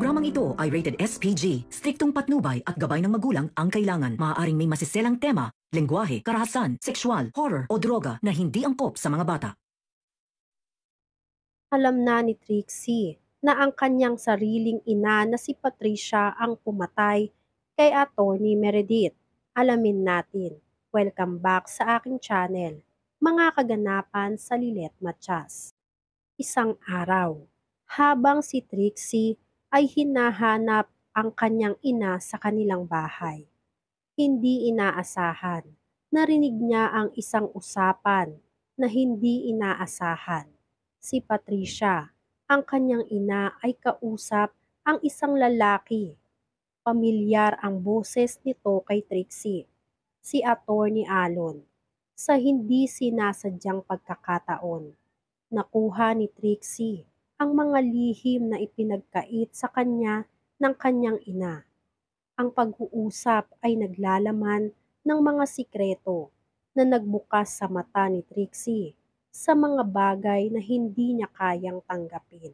Programang ito ay rated SPG. Striktong patnubay at gabay ng magulang ang kailangan. Maaaring may masiselang tema, lengguwahe, karahasan, sexual, horror o droga na hindi angkop sa mga bata. Alam na ni Trixie na ang kanyang sariling ina na si Patricia ang pumatay kay Attorney Meredith. Alamin natin. Welcome back sa aking channel, mga kaganapan sa Lilet Matias. Isang araw, habang si Trixie ay hinahanap ang kanyang ina sa kanilang bahay, hindi inaasahan. Narinig niya ang isang usapan na hindi inaasahan. Si Patricia, ang kanyang ina, ay kausap ang isang lalaki. Pamilyar ang boses nito kay Trixie, si Attorney Alon. Sa hindi sinasadyang pagkakataon, nakuha ni Trixie ang mga lihim na ipinagkait sa kanya ng kanyang ina. Ang pag-uusap ay naglalaman ng mga sikreto na nagbukas sa mata ni Trixie sa mga bagay na hindi niya kayang tanggapin.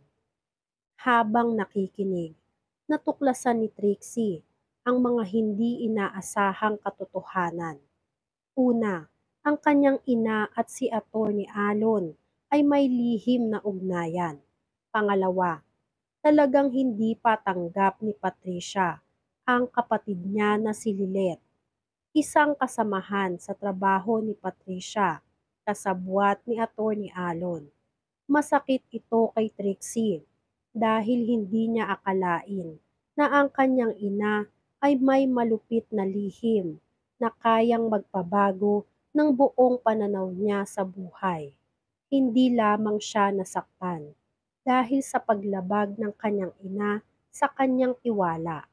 Habang nakikinig, natuklasan ni Trixie ang mga hindi inaasahang katotohanan. Una, ang kanyang ina at si Attorney Alon ay may lihim na ugnayan. Pangalawa, talagang hindi pa tanggap ni Patricia ang kapatid niya na si Lilet, isang kasamahan sa trabaho ni Patricia, kasabwat ni Attorney Alon. Masakit ito kay Trixie dahil hindi niya akalain na ang kanyang ina ay may malupit na lihim na kayang magpabago ng buong pananaw niya sa buhay. Hindi lamang siya nasaktan dahil sa paglabag ng kanyang ina sa kanyang tiwala,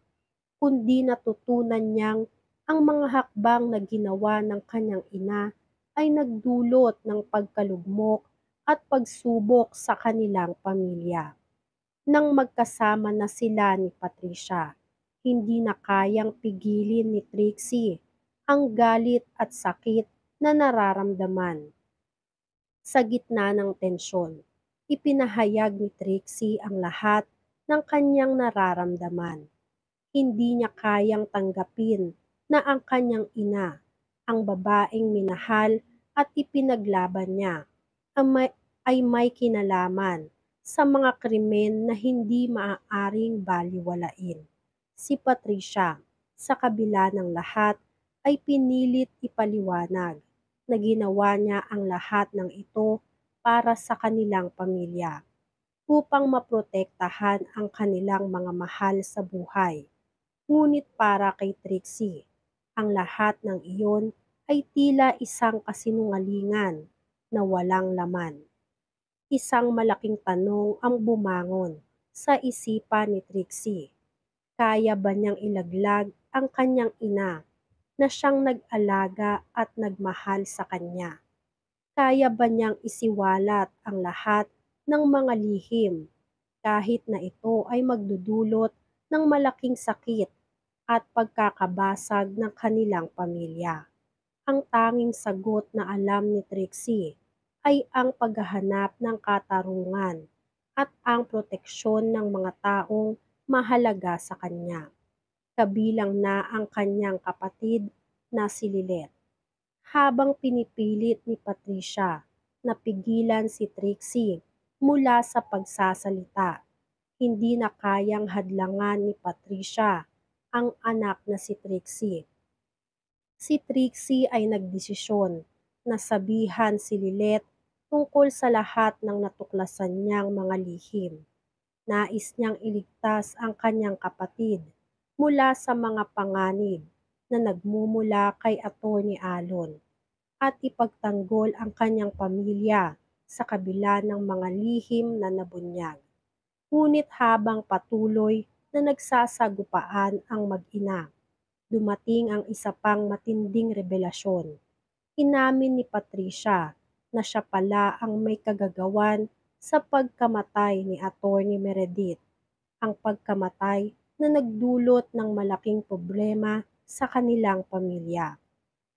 kundi natutunan niyang ang mga hakbang na ginawa ng kanyang ina ay nagdulot ng pagkalugmok at pagsubok sa kanilang pamilya. Nang magkasama na sila ni Patricia, hindi na kayang pigilin ni Trixie ang galit at sakit na nararamdaman. Sa gitna ng tensyon, ipinahayag ni Trixie ang lahat ng kanyang nararamdaman. Hindi niya kayang tanggapin na ang kanyang ina, ang babaeng minahal at ipinaglaban niya, ay may kinalaman sa mga krimen na hindi maaaring balewalain. Si Patricia, sa kabila ng lahat, ay pinilit ipaliwanag na ginawa niya ang lahat ng ito para sa kanilang pamilya, upang maprotektahan ang kanilang mga mahal sa buhay. Ngunit para kay Trixie, ang lahat ng iyon ay tila isang kasinungalingan na walang laman. Isang malaking tanong ang bumangon sa isipan ni Trixie. Kaya ba niyang ilaglag ang kanyang ina na siyang nag-alaga at nagmahal sa kanya? Kaya ba niyang isiwalat ang lahat ng mga lihim kahit na ito ay magdudulot ng malaking sakit at pagkakabasag ng kanilang pamilya? Ang tanging sagot na alam ni Trixie ay ang paghahanap ng katarungan at ang proteksyon ng mga taong mahalaga sa kanya, kabilang na ang kanyang kapatid na si Lilet. Habang pinipilit ni Patricia na pigilan si Trixie mula sa pagsasalita, hindi na kayang hadlangan ni Patricia ang anak na si Trixie. Si Trixie ay nagdesisyon na sabihan si Lilet tungkol sa lahat ng natuklasan niyang mga lihim. Nais niyang iligtas ang kanyang kapatid mula sa mga panganib na nagmumula kay Attorney Alon at ipagtanggol ang kanyang pamilya sa kabila ng mga lihim na nabunyag. Ngunit habang patuloy na nagsasagupaan ang mag-ina, dumating ang isa pang matinding revelasyon. Inamin ni Patricia na siya pala ang may kagagawan sa pagkamatay ni Attorney Meredith, ang pagkamatay na nagdulot ng malaking problema sa kanilang pamilya.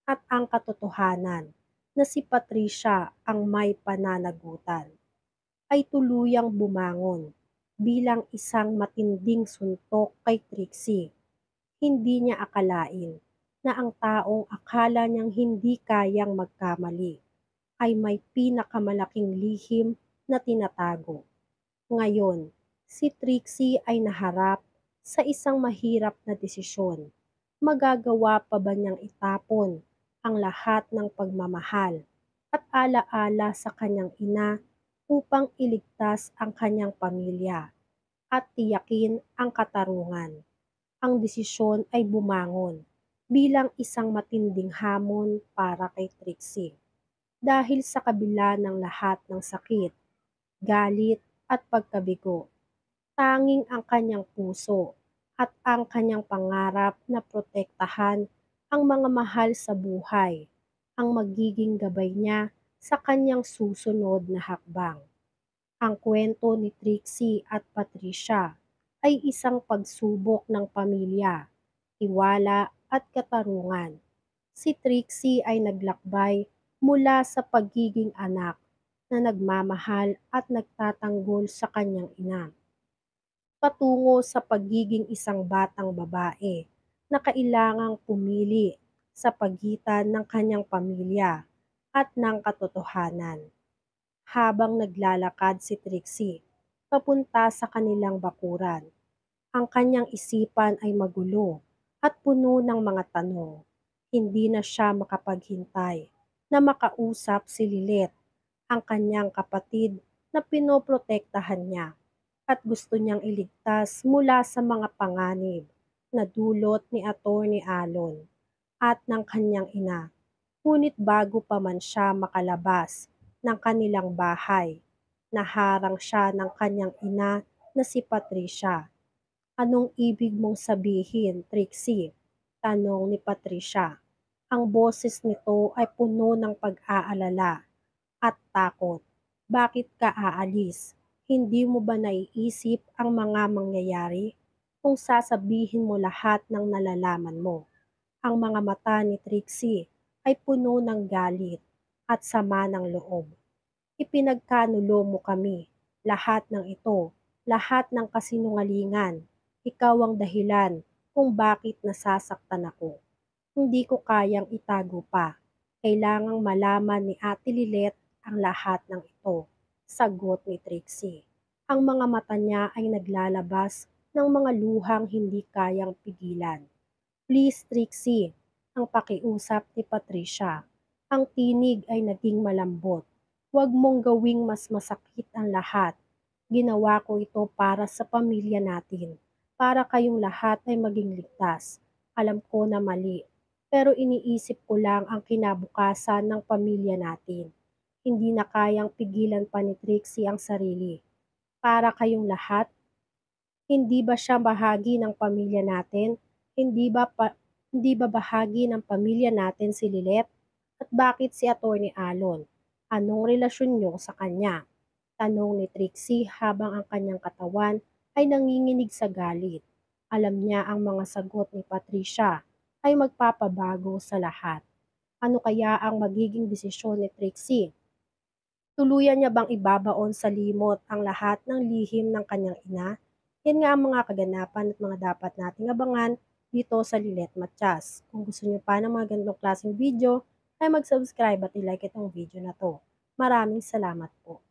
At ang katotohanan na si Patricia ang may pananagutan ay tuluyang bumangon. bilang isang matinding suntok kay Trixie. Hindi niya akalain na ang taong akala niyang hindi kayang magkamali ay may pinakamalaking lihim na tinatago. Ngayon, si Trixie ay naharap sa isang mahirap na desisyon. Magagawa pa ba niyang itapon ang lahat ng pagmamahal at alaala sa kanyang ina upang iligtas ang kanyang pamilya at tiyakin ang katarungan? Ang desisyon ay bumangon bilang isang matinding hamon para kay Trixie. Dahil sa kabila ng lahat ng sakit, galit at pagkabigo, tanging ang kanyang puso at ang kanyang pangarap na protektahan ang mga mahal sa buhay ang magiging gabay niya sa kanyang susunod na hakbang. Ang kwento ni Trixie at Patricia ay isang pagsubok ng pamilya, tiwala at katarungan. Si Trixie ay naglakbay mula sa pagiging anak na nagmamahal at nagtatanggol sa kanyang ina, patungo sa pagiging isang batang babae na kailangang pumili sa pagitan ng kanyang pamilya at ng katotohanan. Habang naglalakad si Trixie papunta sa kanilang bakuran, ang kanyang isipan ay magulo at puno ng mga tanong. Hindi na siya makapaghintay na makausap si Lilet, ang kanyang kapatid na pinoprotektahan niya at gusto niyang iligtas mula sa mga panganib na dulot ni Attorney Alon at ng kanyang ina. Ngunit bago pa man siya makalabas ng kanilang bahay, naharang siya ng kanyang ina na si Patricia. "Anong ibig mong sabihin, Trixie?" tanong ni Patricia. Ang boses nito ay puno ng pag-aalala at takot. "Bakit ka aalis? Hindi mo ba naiisip ang mga mangyayari kung sasabihin mo lahat ng nalalaman mo?" Ang mga mata ni Trixie ay puno ng galit at sama ng loob. "Ipinagkanulo mo kami. Lahat ng ito, lahat ng kasinungalingan. Ikaw ang dahilan kung bakit nasasaktan ako. Hindi ko kayang itago pa. Kailangang malaman ni Ate Lilet ang lahat ng ito," sagot ni Trixie. Ang mga mata niya ay naglalabas ng mga luhang hindi kayang pigilan. "Please, Trixie," ang pakiusap ni Patricia. Ang tinig ay naging malambot. "Huwag mong gawing mas masakit ang lahat. Ginawa ko ito para sa pamilya natin, para kayong lahat ay maging ligtas. Alam ko na mali, pero iniisip ko lang ang kinabukasan ng pamilya natin." Hindi na kayang pigilan pa ni Trixie ang sarili. "Para kayong lahat? Hindi ba siya bahagi ng pamilya natin? Hindi ba bahagi ng pamilya natin si Lilet? At bakit si Attorney Alon? Anong relasyon niyo sa kanya?" tanong ni Trixie habang ang kanyang katawan ay nanginginig sa galit. Alam niya ang mga sagot ni Patricia ay magpapabago sa lahat. Ano kaya ang magiging desisyon ni Trixie? Tuluyan niya bang ibabaon sa limot ang lahat ng lihim ng kanyang ina? Yan nga ang mga kaganapan at mga dapat nating abangan dito sa Lilet Matchas. Kung gusto niyo pa ng mga ganitong klaseng video, ay mag-subscribe at i-like itong video na to. Maraming salamat po.